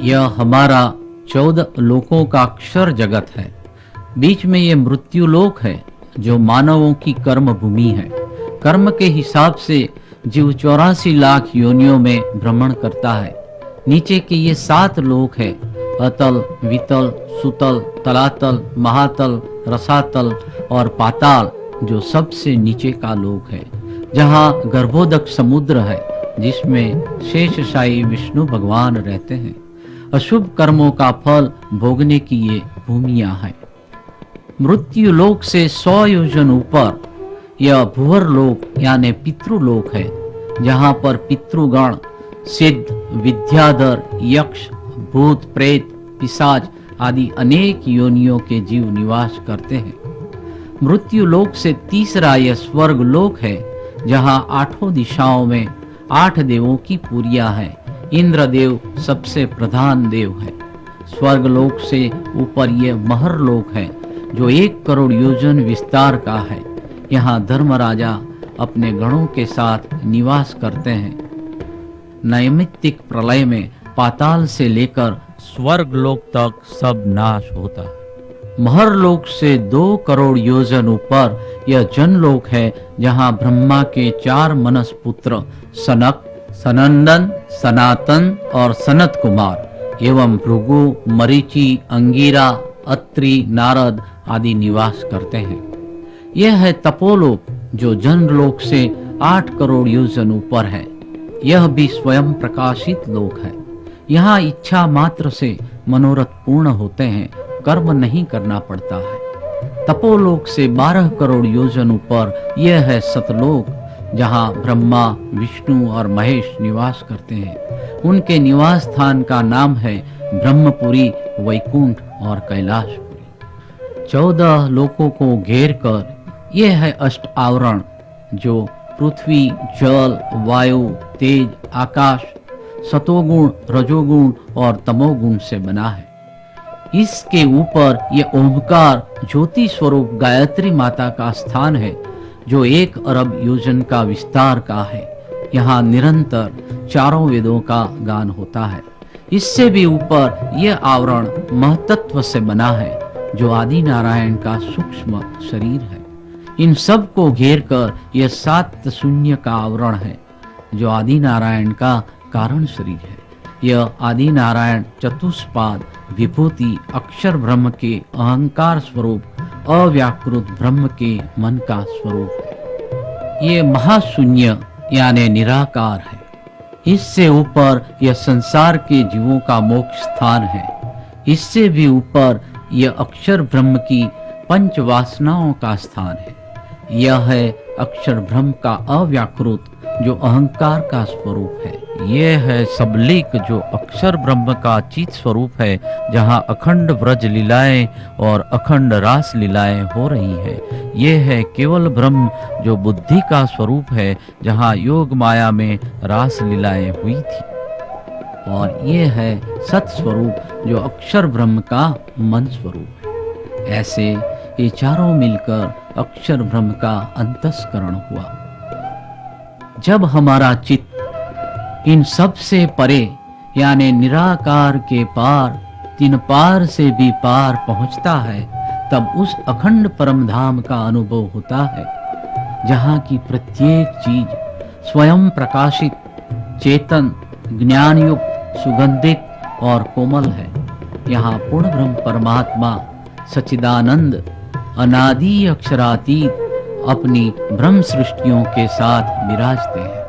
यह हमारा 14 लोकों का अक्षर जगत है। बीच में ये मृत्यु लोक है जो मानवों की कर्म भूमि है। कर्म के हिसाब से जीव 84 लाख योनियों में भ्रमण करता है। नीचे के ये 7 लोक है, अतल, वितल, सुतल, तलातल, महातल, रसातल और पाताल, जो सबसे नीचे का लोक है, जहाँ गर्भोदक समुद्र है जिसमें शेषशायी विष्णु भगवान रहते हैं। अशुभ कर्मों का फल भोगने की ये भूमियां हैं। मृत्यु लोक से 100 योजन ऊपर यह भुवर लोक यानी पितृलोक है, जहाँ पर पितृगण, सिद्ध, विद्याधर, यक्ष, भूत, प्रेत, पिशाच आदि अनेक योनियों के जीव निवास करते हैं। मृत्यु लोक से तीसरा यह स्वर्ग लोक है, जहाँ 8 दिशाओं में 8 देवों की पुरिया है। इंद्रदेव सबसे प्रधान देव है। स्वर्ग लोक से ऊपर यह महर लोक है, जो 1 करोड़ योजन विस्तार का है। यहाँ धर्मराजा अपने गणों के साथ निवास करते हैं। नैमित्तिक प्रलय में पाताल से लेकर स्वर्ग लोक तक सब नाश होता है। महर लोक से 2 करोड़ योजन ऊपर यह जनलोक है, जहाँ ब्रह्मा के 4 मनस पुत्र सनक, सनंदन, सनातन और सनत कुमार एवं भृगु, मरीचि, अंगिरा, अत्रि, नारद आदि निवास करते हैं। यह है तपोलोक, जो जनलोक से 8 करोड़ योजन ऊपर है। यह भी स्वयं प्रकाशित लोक है। यहाँ इच्छा मात्र से मनोरथ पूर्ण होते हैं, कर्म नहीं करना पड़ता है। तपोलोक से 12 करोड़ योजन ऊपर यह है सतलोक, जहाँ ब्रह्मा, विष्णु और महेश निवास करते हैं। उनके निवास स्थान का नाम है ब्रह्मपुरी, वैकुंठ और कैलाशपुरी। 14 लोकों को घेर कर यह है अष्ट आवरण, जो पृथ्वी, जल, वायु, तेज, आकाश, सतोगुण, रजोगुण और तमोगुण से बना है। इसके ऊपर यह ओमकार ज्योति स्वरूप गायत्री माता का स्थान है, जो 1 अरब योजन का विस्तार का है। यहाँ निरंतर 4 वेदों का गान होता है। इससे भी ऊपर यह आवरण महतत्व से बना है, जो आदि नारायण का सूक्ष्म शरीर है। इन सब को घेर कर यह 7 शून्य का आवरण है, जो आदि नारायण का कारण शरीर है। यह आदि नारायण चतुष्पाद विभूति अक्षर ब्रह्म के अहंकार स्वरूप, अव्याकृत ब्रह्म के मन का स्वरूप है। ये महाशून्य यानी निराकार है। इससे ऊपर यह संसार के जीवों का मोक्ष स्थान है। इससे भी ऊपर यह अक्षर ब्रह्म की 5 वासनाओं का स्थान है। यह है अक्षर ब्रह्म का अव्याकृत, जो अहंकार का स्वरूप है। यह है सबलिक, जो अक्षर ब्रह्म का चित स्वरूप है, जहाँ अखंड व्रज लीलाएं और अखंड रास लीलाएं हो रही है। यह है केवल ब्रह्म, जो बुद्धि का स्वरूप है, जहाँ योग माया में रास लीलाएं हुई थी। और यह है सत स्वरूप, जो अक्षर ब्रह्म का मन स्वरूप है। ऐसे ये चारों मिलकर अक्षर ब्रह्म का अंतस्करण हुआ। जब हमारा चित्त इन सब से परे यानी निराकार के पार, 3 पार से भी पार पहुंचता है, तब उस अखंड परम धाम का अनुभव होता है, जहाँ की प्रत्येक चीज स्वयं प्रकाशित, चेतन, ज्ञानयुक्त, सुगंधित और कोमल है। यहाँ पूर्ण ब्रह्म परमात्मा सच्चिदानंद अनादि अक्षरातीत अपनी ब्रह्म सृष्टियों के साथ विराजते हैं।